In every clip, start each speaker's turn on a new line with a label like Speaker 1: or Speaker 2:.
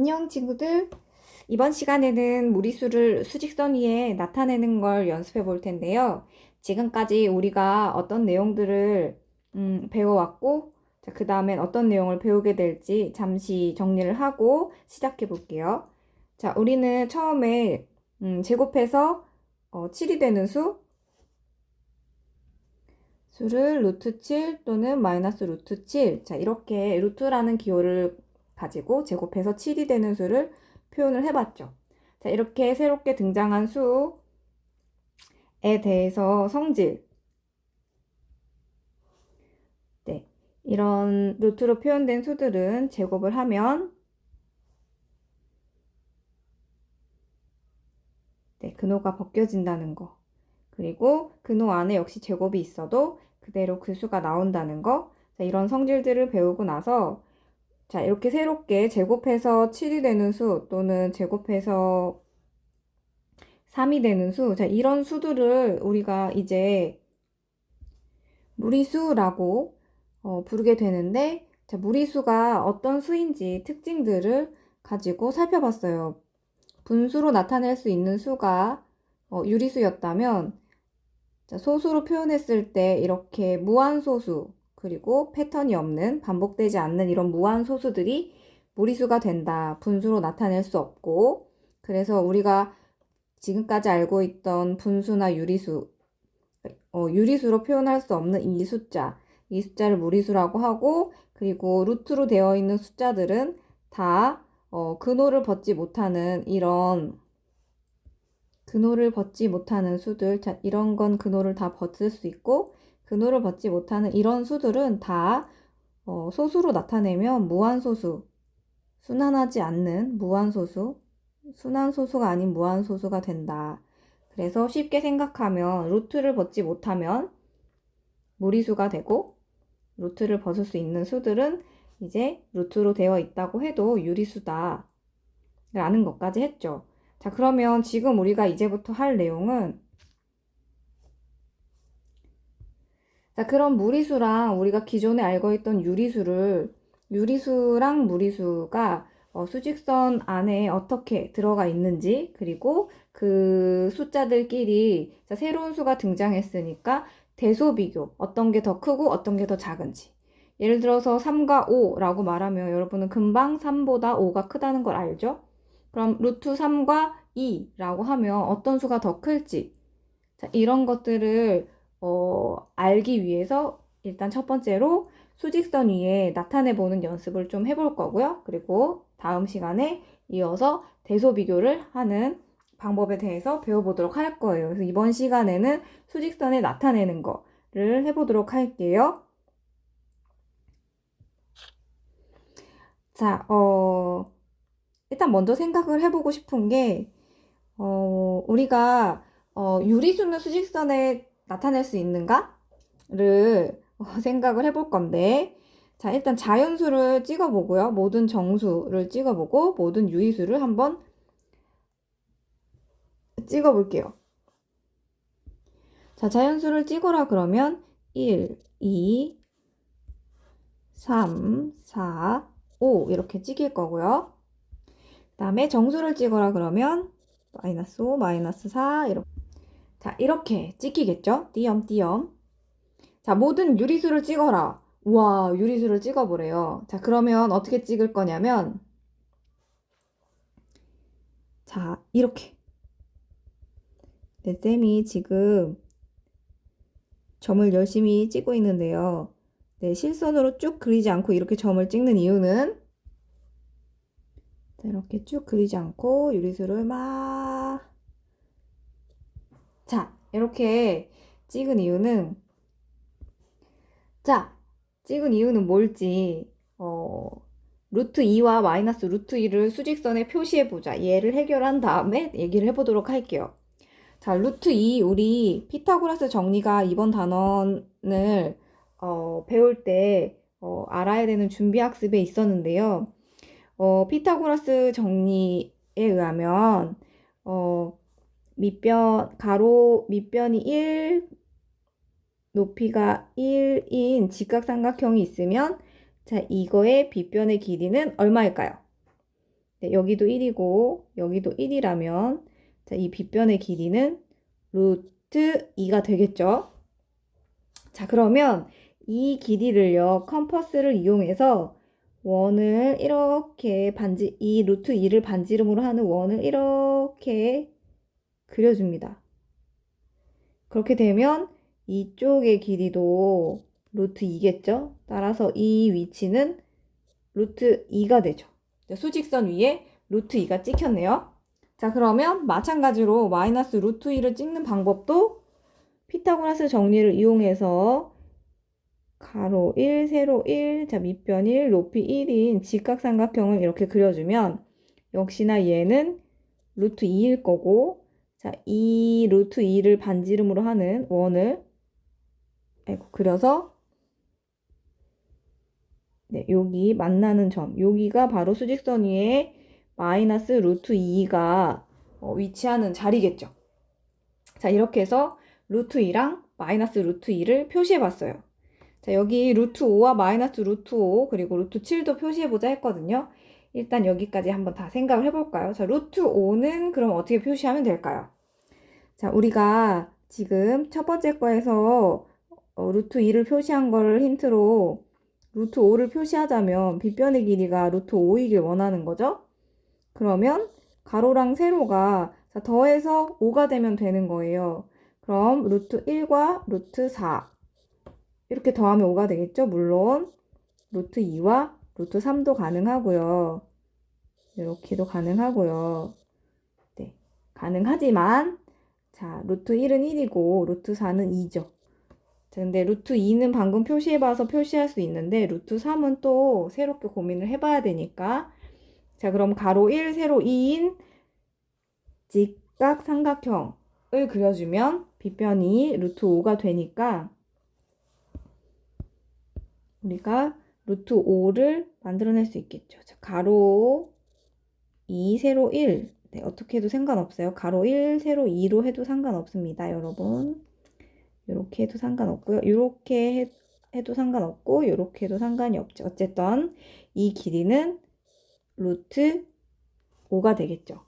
Speaker 1: 안녕 친구들. 이번 시간에는 무리수를 수직선 위에 나타내는 걸 연습해 볼 텐데요. 지금까지 우리가 어떤 내용들을 배워왔고, 그 다음엔 어떤 내용을 배우게 될지 잠시 정리를 하고 시작해 볼게요. 자, 우리는 처음에 제곱해서 7이 되는 수를 루트 7 또는 마이너스 루트 7. 자, 이렇게 루트라는 기호를 가지고 제곱해서 7이 되는 수를 표현을 해봤죠. 자, 이렇게 새롭게 등장한 수에 대해서 성질, 네, 이런 루트로 표현된 수들은 제곱을 하면 근호가 벗겨진다는 거. 그리고 근호 안에 역시 제곱이 있어도 그대로 그 수가 나온다는 거. 자, 이런 성질들을 배우고 나서 자, 이렇게 새롭게 제곱해서 7이 되는 수 또는 제곱해서 3이 되는 수. 자, 이런 수들을 우리가 이제 무리수라고 부르게 되는데, 자, 무리수가 어떤 수인지 특징들을 가지고 살펴봤어요. 분수로 나타낼 수 있는 수가 유리수였다면, 자, 소수로 표현했을 때 이렇게 무한소수, 그리고 패턴이 없는, 반복되지 않는 이런 무한소수들이 무리수가 된다. 분수로 나타낼 수 없고, 그래서 우리가 지금까지 알고 있던 분수나 유리수, 유리수로 표현할 수 없는 이 숫자를 무리수라고 하고, 그리고 루트로 되어 있는 숫자들은 다 근호를 벗지 못하는 근호를 벗지 못하는 수들, 자, 이런 건 근호를 다 벗을 수 있고, 근호를 벗지 못하는 이런 수들은 다 소수로 나타내면 무한소수, 순환하지 않는 무한소수, 순환소수가 아닌 무한소수가 된다. 그래서 쉽게 생각하면 루트를 벗지 못하면 무리수가 되고, 루트를 벗을 수 있는 수들은 이제 루트로 되어 있다고 해도 유리수다 라는 것까지 했죠. 자, 그러면 지금 우리가 이제부터 할 내용은, 자, 그럼 무리수랑 우리가 기존에 알고 있던 유리수랑 무리수가 수직선 안에 어떻게 들어가 있는지, 그리고 그 숫자들끼리, 자, 새로운 수가 등장했으니까 대소 비교, 어떤 게 더 크고 어떤 게 더 작은지. 예를 들어서 3과 5라고 말하면 여러분은 금방 3보다 5가 크다는 걸 알죠? 그럼 루트 3과 2라고 하면 어떤 수가 더 클지, 자, 이런 것들을 알기 위해서 일단 첫 번째로 수직선 위에 나타내 보는 연습을 좀 해볼 거고요. 그리고 다음 시간에 이어서 대소 비교를 하는 방법에 대해서 배워보도록 할 거예요. 그래서 이번 시간에는 수직선에 나타내는 거를 해보도록 할게요. 자, 일단 먼저 생각을 해보고 싶은 게, 우리가 유리수는 수직선에 나타낼 수 있는가를 생각을 해볼 건데, 자, 일단 자연수를 찍어보고요. 모든 정수를 찍어보고, 모든 유리수를 한번 찍어볼게요. 자, 자연수를 찍어라 그러면 1, 2, 3, 4, 5 이렇게 찍일 거고요. 그 다음에 정수를 찍어라 그러면 마이너스 5, 마이너스 4 이렇게. 자, 이렇게 찍히겠죠? 띄엄띄엄. 자, 모든 유리수를 찍어라. 우와, 유리수를 찍어보래요. 자, 그러면 어떻게 찍을 거냐면, 자, 이렇게. 네, 쌤이 지금 점을 열심히 찍고 있는데요. 네, 실선으로 쭉 그리지 않고 이렇게 점을 찍는 이유는, 자, 이렇게 쭉 그리지 않고 유리수를 자, 이렇게 찍은 이유는, 자, 찍은 이유는 뭘지, 루트 2와 마이너스 루트 2를 수직선에 표시해보자. 얘를 해결한 다음에 얘기를 해보도록 할게요. 자, 루트 2, 우리 피타고라스 정리가 이번 단원을 배울 때 알아야 되는 준비 학습에 있었는데요. 피타고라스 정리에 의하면 밑변이 1, 높이가 1인 직각삼각형이 있으면, 자, 이거의 빗변의 길이는 얼마일까요? 네, 여기도 1이고 여기도 1이라면 자, 이 빗변의 길이는 루트 2가 되겠죠. 자, 그러면 이 길이를요, 컴퍼스를 이용해서 원을 이렇게 이 루트 2를 반지름으로 하는 원을 이렇게 그려줍니다. 그렇게 되면 이쪽의 길이도 루트 2겠죠? 따라서 이 위치는 루트 2가 되죠. 수직선 위에 루트 2가 찍혔네요. 자, 그러면 마찬가지로 마이너스 루트 2를 찍는 방법도 피타고라스 정리를 이용해서 가로 1, 세로 1, 자, 밑변 1, 높이 1인 직각삼각형을 이렇게 그려주면 역시나 얘는 루트 2일 거고, 자, 이 루트 2를 반지름으로 하는 원을 그려서 네, 여기 만나는 점, 여기가 바로 수직선 위에 마이너스 루트 2가 위치하는 자리겠죠. 자, 이렇게 해서 루트 2랑 마이너스 루트 2를 표시해 봤어요. 자, 여기 루트 5와 마이너스 루트 5 그리고 루트 7도 표시해 보자 했거든요. 일단 여기까지 한번 다 생각을 해볼까요? 자, 루트 5는 그럼 어떻게 표시하면 될까요? 자, 우리가 지금 첫 번째 거에서 루트 2를 표시한 거를 힌트로 루트 5를 표시하자면 빗변의 길이가 루트 5이길 원하는 거죠? 그러면 가로랑 세로가 자, 더해서 5가 되면 되는 거예요. 그럼 루트 1과 루트 4 이렇게 더하면 5가 되겠죠? 물론 루트 2와 루트 3도 가능하고요. 이렇게도 가능하고요. 네, 가능하지만 자, 루트 1은 1이고 루트 4는 2죠. 자, 근데 루트 2는 방금 표시해봐서 표시할 수 있는데 루트 3은 또 새롭게 고민을 해봐야 되니까 자, 그럼 가로 1, 세로 2인 직각삼각형을 그려주면 빗변이 루트 5가 되니까 우리가 루트 5를 만들어낼 수 있겠죠. 자, 가로 2, 세로 1. 네, 어떻게 해도 상관없어요. 가로 1, 세로 2로 해도 상관없습니다, 여러분. 이렇게 해도 상관없고요. 이렇게 해도 상관없고 이렇게 해도 상관이 없죠. 어쨌든 이 길이는 루트 5가 되겠죠.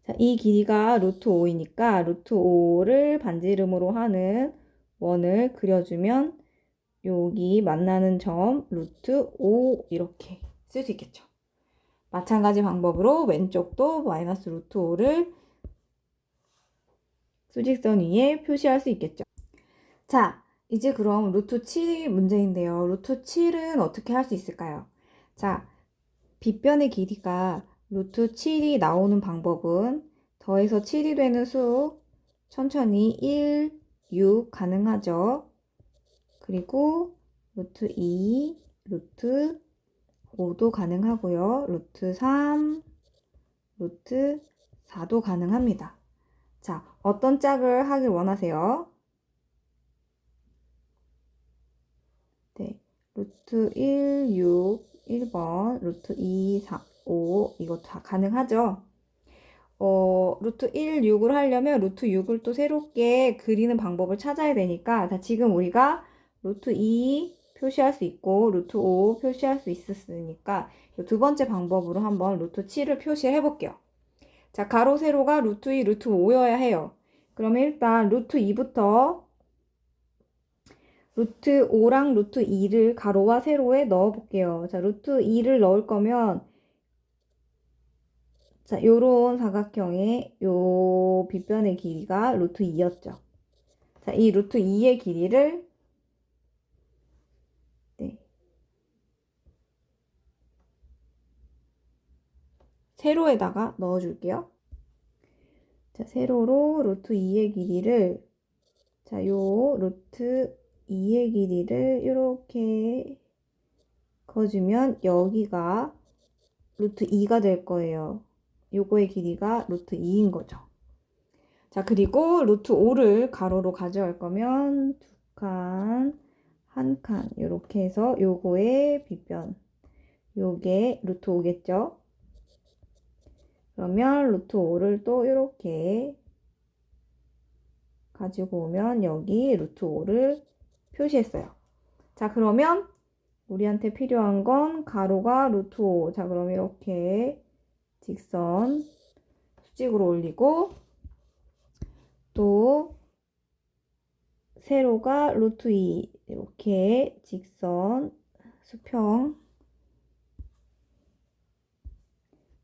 Speaker 1: 자, 이 길이가 루트 5이니까 루트 5를 반지름으로 하는 원을 그려주면 여기 만나는 점 루트 5 이렇게 쓸 수 있겠죠. 마찬가지 방법으로 왼쪽도 마이너스 루트 5를 수직선 위에 표시할 수 있겠죠. 자, 이제 그럼 루트 7이 문제인데요. 루트 7은 어떻게 할 수 있을까요? 자, 빗변의 길이가 루트 7이 나오는 방법은 더해서 7이 되는 수 천천히 1, 6 가능하죠. 그리고 루트 2, 루트 5도 가능하고요. 루트 3, 루트 4도 가능합니다. 자, 어떤 짝을 하길 원하세요? 네, 루트 1, 6, 1번, 루트 2, 4, 5 이거 다 가능하죠? 루트 1, 6을 하려면 루트 6을 또 새롭게 그리는 방법을 찾아야 되니까 자, 지금 우리가 루트 2 표시할 수 있고 루트 5 표시할 수 있었으니까 두 번째 방법으로 한번 루트 7을 표시해 볼게요. 자, 가로 세로가 루트 2, 루트 5여야 해요. 그러면 일단 루트 2부터 루트 5랑 루트 2를 가로와 세로에 넣어 볼게요. 자, 루트 2를 넣을 거면 자, 요런 사각형의 요 빗변의 길이가 루트 2였죠. 자, 이 루트 2의 길이를 네, 세로에다가 넣어줄게요. 자, 세로로 루트 2의 길이를 자, 요 루트 2의 길이를 이렇게 그어주면 여기가 루트 2가 될 거예요. 요거의 길이가 루트 2인 거죠. 자, 그리고 루트 5를 가로로 가져갈 거면 두 칸, 한 칸 이렇게 해서 요거의 빗변 요게 루트 5겠죠? 그러면 루트 5를 또 이렇게 가지고 오면 여기 루트 5를 표시했어요. 자, 그러면 우리한테 필요한 건 가로가 루트 5. 자, 그럼 이렇게 직선 수직으로 올리고 또 세로가 루트 2. 이렇게 직선 수평.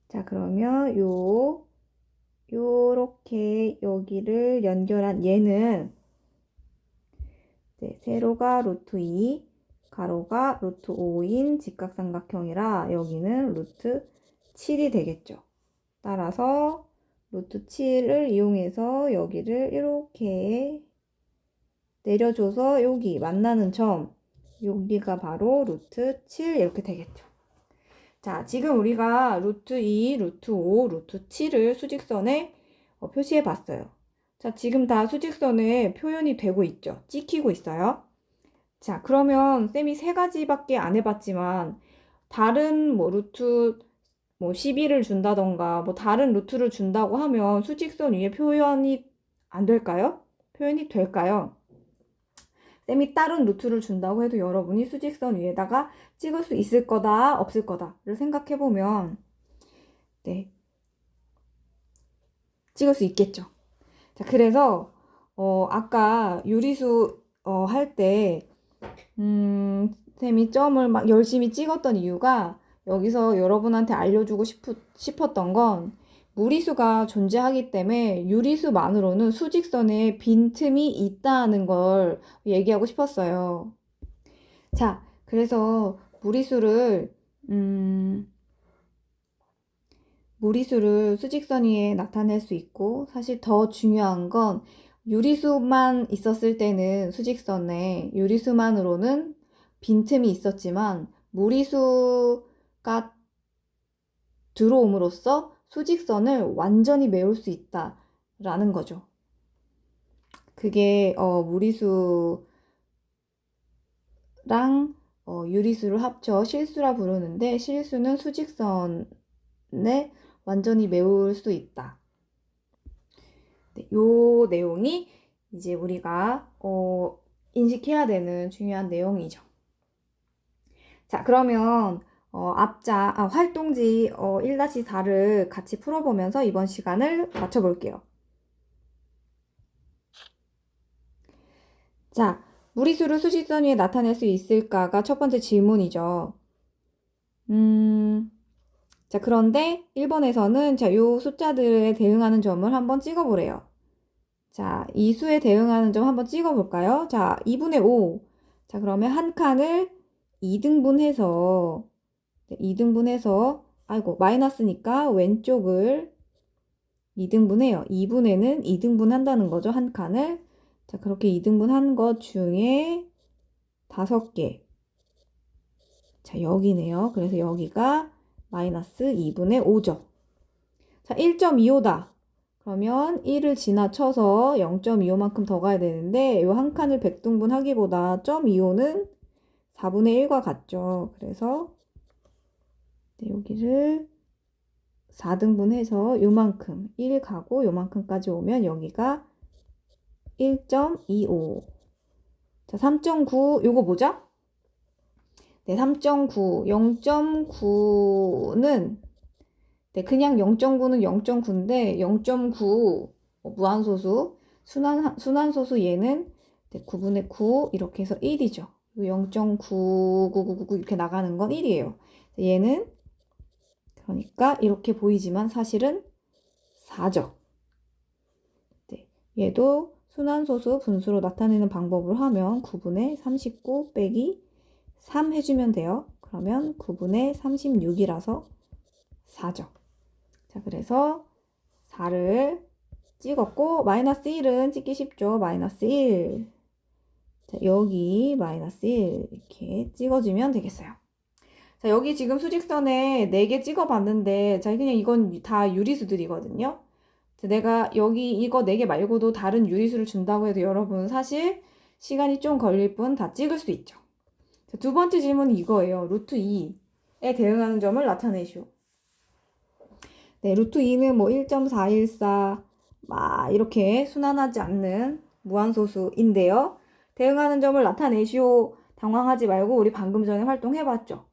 Speaker 1: 자, 그러면 요렇게 여기를 연결한 얘는 세로가 루트 2, 가로가 루트 5인 직각삼각형이라 여기는 루트 7이 되겠죠. 따라서 루트 7을 이용해서 여기를 이렇게 내려줘서 여기 만나는 점, 여기가 바로 루트 7 이렇게 되겠죠. 자, 지금 우리가 루트 2, 루트 5, 루트 7을 수직선에 표시해 봤어요. 자, 지금 다 수직선에 표현이 되고 있죠. 찍히고 있어요. 자, 그러면 쌤이 세 가지밖에 안 해봤지만 다른 루트 12를 준다던가 다른 루트를 준다고 하면 수직선 위에 표현이 안 될까요? 표현이 될까요? 쌤이 다른 루트를 준다고 해도 여러분이 수직선 위에다가 찍을 수 있을 거다, 없을 거다를 생각해 보면 네, 찍을 수 있겠죠. 자, 그래서 아까 유리수 할 때 쌤이 점을 막 열심히 찍었던 이유가 여기서 여러분한테 알려주고 싶었던 건 무리수가 존재하기 때문에 유리수만으로는 수직선에 빈틈이 있다는 걸 얘기하고 싶었어요. 자, 그래서 무리수를 수직선 위에 나타낼 수 있고, 사실 더 중요한 건 유리수만 있었을 때는 수직선에 유리수만으로는 빈틈이 있었지만 무리수가 들어옴으로써 수직선을 완전히 메울 수 있다라는 거죠. 그게 무리수랑 유리수를 합쳐 실수라 부르는데 실수는 수직선에 완전히 메울 수 있다. 네, 요 내용이 이제 우리가 인식해야 되는 중요한 내용이죠. 자, 그러면 활동지 1-4를 같이 풀어보면서 이번 시간을 마쳐볼게요. 자, 무리수를 수직선 위에 나타낼 수 있을까가 첫 번째 질문이죠. 자, 그런데 1번에서는 자, 요 숫자들에 대응하는 점을 한번 찍어보래요. 자, 이 수에 대응하는 점 한번 찍어볼까요? 자, 2분의 5. 자, 그러면 한 칸을 2등분해서 마이너스니까 왼쪽을 2등분해요. 2분에는 2등분 한다는 거죠. 한 칸을. 자, 그렇게 2등분 한 것 중에 5개. 자, 여기네요. 그래서 여기가 마이너스 2분의 5죠. 자, 1.25다. 그러면 1을 지나쳐서 0.25만큼 더 가야 되는데 이 한 칸을 100등분 하기보다 0.25는 4분의 1과 같죠. 그래서 여기를 4등분해서 요만큼 1 가고 요만큼까지 오면 여기가 1.25. 자, 3.9 요거 뭐죠? 네, 3.9. 0.9는 그냥 0.9는 0.9인데 0.9 무한소수 순환소수 얘는 9분의 9 이렇게 해서 1이죠. 0.99999 이렇게 나가는 건 1이에요. 얘는 그러니까 이렇게 보이지만 사실은 4죠. 네, 얘도 순환소수 분수로 나타내는 방법을 하면 9분의 39 빼기 3 해주면 돼요. 그러면 9분의 36이라서 4죠. 자, 그래서 4를 찍었고 마이너스 1은 찍기 쉽죠. 마이너스 1. 자, 여기 마이너스 1 이렇게 찍어주면 되겠어요. 자, 여기 지금 수직선에 4개 찍어봤는데 자, 그냥 이건 다 유리수들이거든요. 자, 내가 여기 이거 4개 말고도 다른 유리수를 준다고 해도 여러분 사실 시간이 좀 걸릴 뿐 다 찍을 수 있죠. 자, 두 번째 질문은 이거예요. 루트 2에 대응하는 점을 나타내시오. 네, 루트 2는 1.414 막 이렇게 순환하지 않는 무한소수인데요. 대응하는 점을 나타내시오. 당황하지 말고 우리 방금 전에 활동해봤죠.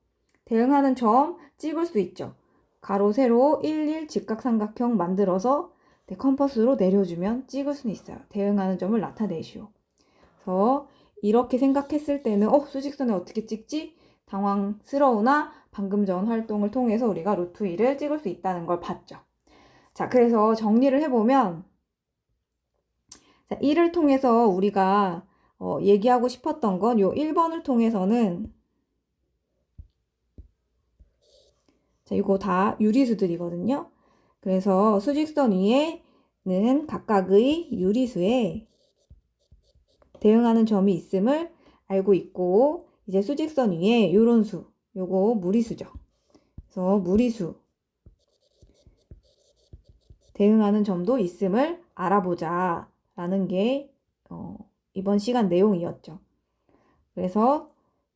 Speaker 1: 대응하는 점 찍을 수 있죠. 가로, 세로, 11 직각삼각형 만들어서 컴퍼스로 내려주면 찍을 수는 있어요. 대응하는 점을 나타내시오. 그래서 이렇게 생각했을 때는 수직선에 어떻게 찍지? 당황스러우나 방금 전 활동을 통해서 우리가 루트 2를 찍을 수 있다는 걸 봤죠. 자, 그래서 정리를 해보면 자, 1을 통해서 우리가 얘기하고 싶었던 건 요 1번을 통해서는 자, 이거 다 유리수들이거든요. 그래서 수직선 위에는 각각의 유리수에 대응하는 점이 있음을 알고 있고, 이제 수직선 위에 요런 수, 요거 무리수죠. 그래서 무리수 대응하는 점도 있음을 알아보자 라는 게 이번 시간 내용이었죠. 그래서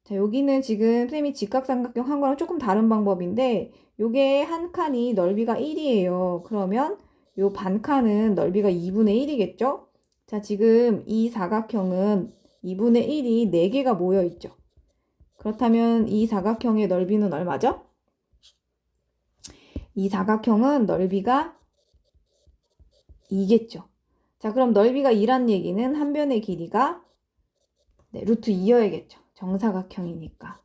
Speaker 1: 자, 여기는 지금 쌤이 직각삼각형 한 거랑 조금 다른 방법인데 요게 한 칸이 넓이가 1이에요. 그러면 요 반 칸은 넓이가 2분의 1이겠죠? 자, 지금 이 사각형은 2분의 1이 4개가 모여 있죠. 그렇다면 이 사각형의 넓이는 얼마죠? 이 사각형은 넓이가 2겠죠. 자, 그럼 넓이가 2란 얘기는 한 변의 길이가 루트 2여야겠죠. 정사각형이니까.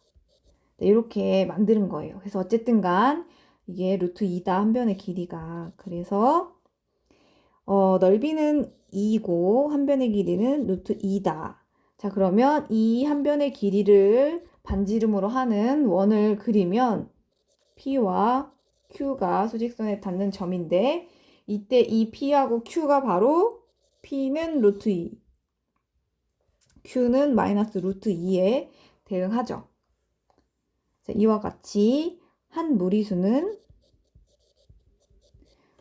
Speaker 1: 네, 이렇게 만드는 거예요. 그래서 어쨌든 간 이게 루트 2다, 한 변의 길이가. 그래서 넓이는 2고 한 변의 길이는 루트 2다. 자, 그러면 이 한 변의 길이를 반지름으로 하는 원을 그리면 P와 Q가 수직선에 닿는 점인데 이때 이 P하고 Q가 바로 P는 루트 2, Q는 마이너스 루트 2에 대응하죠. 자, 이와 같이 한 무리수는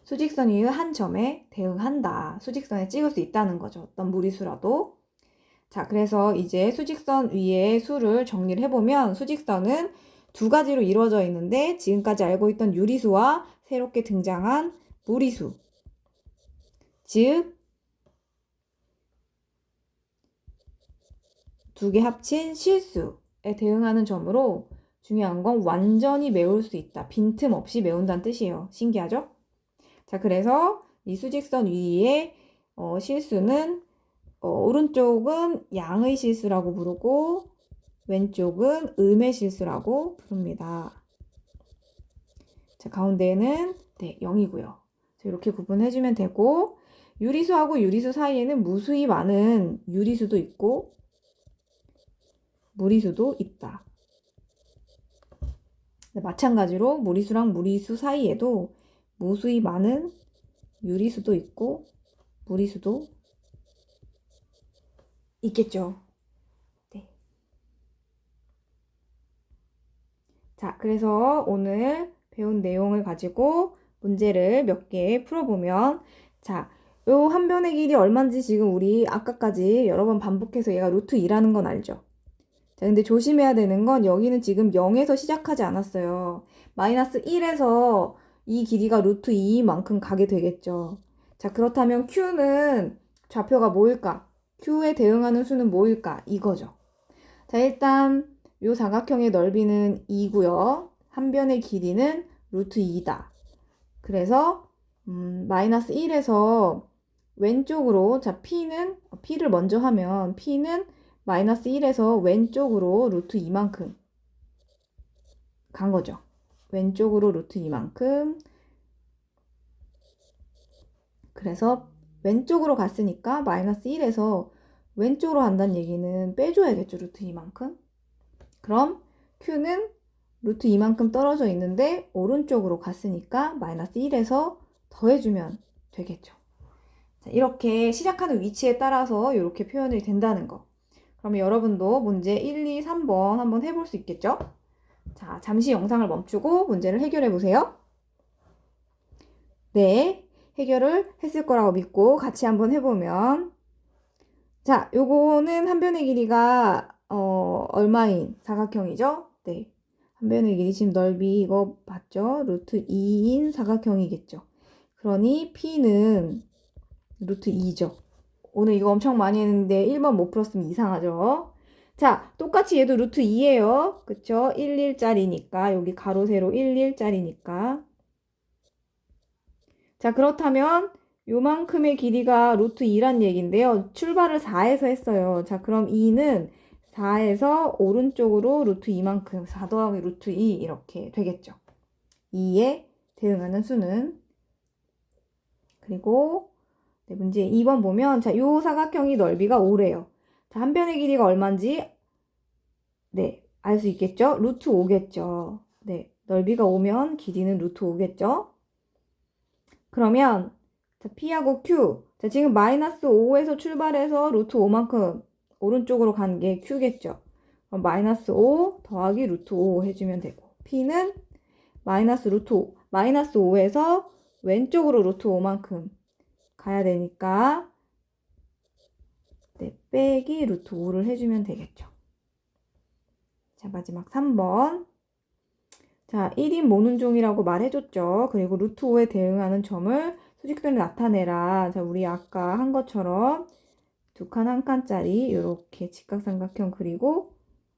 Speaker 1: 수직선 위의 한 점에 대응한다. 수직선에 찍을 수 있다는 거죠. 어떤 무리수라도. 자, 그래서 이제 수직선 위의 수를 정리를 해보면 수직선은 두 가지로 이루어져 있는데 지금까지 알고 있던 유리수와 새롭게 등장한 무리수. 즉, 두 개 합친 실수에 대응하는 점으로 중요한 건 완전히 메울 수 있다. 빈틈없이 메운다는 뜻이에요. 신기하죠? 자, 그래서 이 수직선 위에 실수는 오른쪽은 양의 실수라고 부르고 왼쪽은 음의 실수라고 부릅니다. 자, 가운데는 0이고요. 이렇게 구분해주면 되고 유리수하고 유리수 사이에는 무수히 많은 유리수도 있고 무리수도 있다. 마찬가지로 무리수랑 무리수 사이에도 무수히 많은 유리수도 있고 무리수도 있겠죠. 네. 자, 그래서 오늘 배운 내용을 가지고 문제를 몇 개 풀어보면 자, 요 한 변의 길이 얼마인지 지금 우리 아까까지 여러 번 반복해서 얘가 루트 2라는 건 알죠? 자, 근데 조심해야 되는 건 여기는 지금 0에서 시작하지 않았어요. 마이너스 1에서 이 길이가 루트 2만큼 가게 되겠죠. 자, 그렇다면 Q는 좌표가 뭐일까? Q에 대응하는 수는 뭐일까? 이거죠. 자, 일단 요 사각형의 넓이는 2고요. 한 변의 길이는 루트 2다. 그래서 마이너스 1에서 왼쪽으로 자, P를 먼저 하면 P는 마이너스 1에서 왼쪽으로 루트 2만큼 간 거죠. 왼쪽으로 루트 2만큼. 그래서 왼쪽으로 갔으니까 마이너스 1에서 왼쪽으로 간다는 얘기는 빼줘야겠죠. 루트 2만큼. 그럼 Q는 루트 2만큼 떨어져 있는데 오른쪽으로 갔으니까 마이너스 1에서 더해주면 되겠죠. 자, 이렇게 시작하는 위치에 따라서 이렇게 표현이 된다는 거. 그러면 여러분도 문제 1, 2, 3번 한번 해볼 수 있겠죠? 자, 잠시 영상을 멈추고 문제를 해결해 보세요. 네, 해결을 했을 거라고 믿고 같이 한번 해보면 자, 요거는 한 변의 길이가 얼마인 사각형이죠? 네, 한 변의 길이 지금 넓이 이거 봤죠? 루트 2인 사각형이겠죠. 그러니 P는 루트 2죠. 오늘 이거 엄청 많이 했는데 1번 못 풀었으면 이상하죠? 자, 똑같이 얘도 루트 2예요. 그쵸? 11짜리니까 여기 가로 세로 11짜리니까. 자, 그렇다면 요만큼의 길이가 루트 2란 얘기인데요. 출발을 4에서 했어요. 자, 그럼 2는 4에서 오른쪽으로 루트 2만큼 4 더하기 루트 2 이렇게 되겠죠. 2에 대응하는 수는. 그리고 네, 문제 2번 보면 자, 요 사각형이 넓이가 5래요. 자, 한 변의 길이가 얼마인지 네, 알 수 있겠죠? 루트 5겠죠. 네, 넓이가 5면 길이는 루트 5겠죠? 그러면 자, P하고 Q. 자, 지금 마이너스 5에서 출발해서 루트 5만큼 오른쪽으로 간 게 Q겠죠. 그럼 마이너스 5 더하기 루트 5 해주면 되고 P는 마이너스 루트 5, 마이너스 5에서 왼쪽으로 루트 5만큼 가야 되니까 네, 빼기 루트 5를 해주면 되겠죠. 자, 마지막 3번. 자, 1인 모눈종이라고 말해줬죠. 그리고 루트 5에 대응하는 점을 수직선에 나타내라. 자, 우리 아까 한 것처럼 두 칸 한 칸짜리 이렇게 직각삼각형 그리고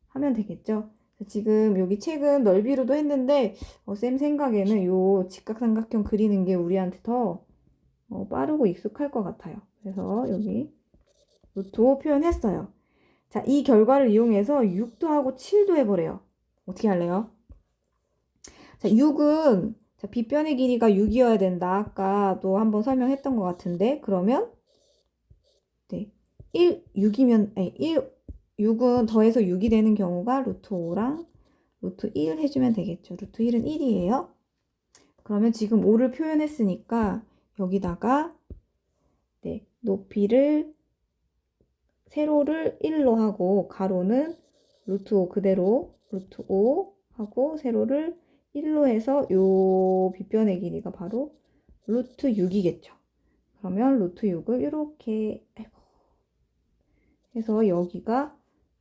Speaker 1: 하면 되겠죠. 자, 지금 여기 책은 넓이로도 했는데 쌤 생각에는 요 직각삼각형 그리는 게 우리한테 더 빠르고 익숙할 것 같아요. 그래서 여기 루트 5 표현했어요. 자, 이 결과를 이용해서 6도 하고 7도 해보래요. 어떻게 할래요? 자, 6은 자, 빗변의 길이가 6이어야 된다. 아까도 한번 설명했던 것 같은데 그러면 네, 6이면 6은 더해서 6이 되는 경우가 루트 5랑 루트 1 해주면 되겠죠. 루트 1은 1이에요. 그러면 지금 5를 표현했으니까 여기다가 네, 높이를 세로를 1로 하고 가로는 루트 5 그대로 루트 5 하고 세로를 1로 해서 요 빗변의 길이가 바로 루트 6이겠죠. 그러면 루트 6을 이렇게 해서 여기가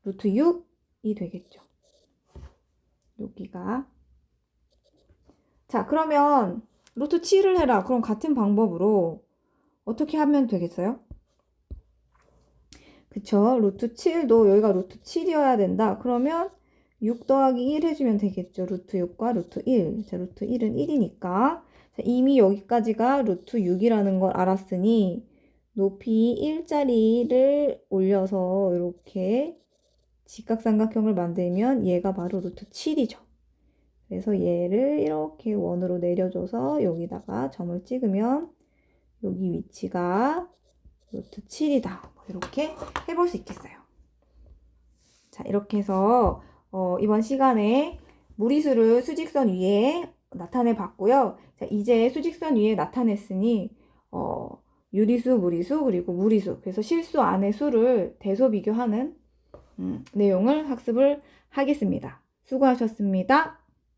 Speaker 1: 루트 6이 되겠죠. 여기가 자, 그러면 루트 7을 해라. 그럼 같은 방법으로 어떻게 하면 되겠어요? 그쵸? 루트 7도 여기가 루트 7이어야 된다. 그러면 6 더하기 1 해주면 되겠죠. 루트 6과 루트 1. 자, 루트 1은 1이니까. 자, 이미 여기까지가 루트 6이라는 걸 알았으니 높이 1짜리를 올려서 이렇게 직각삼각형을 만들면 얘가 바로 루트 7이죠. 그래서 얘를 이렇게 원으로 내려줘서 여기다가 점을 찍으면 여기 위치가 루트 7이다. 이렇게 해볼 수 있겠어요. 자, 이렇게 해서 이번 시간에 무리수를 수직선 위에 나타내 봤고요. 자, 이제 수직선 위에 나타냈으니 유리수, 무리수, 그리고 무리수, 그래서 실수 안의 수를 대소 비교하는 내용을 학습을 하겠습니다. 수고하셨습니다.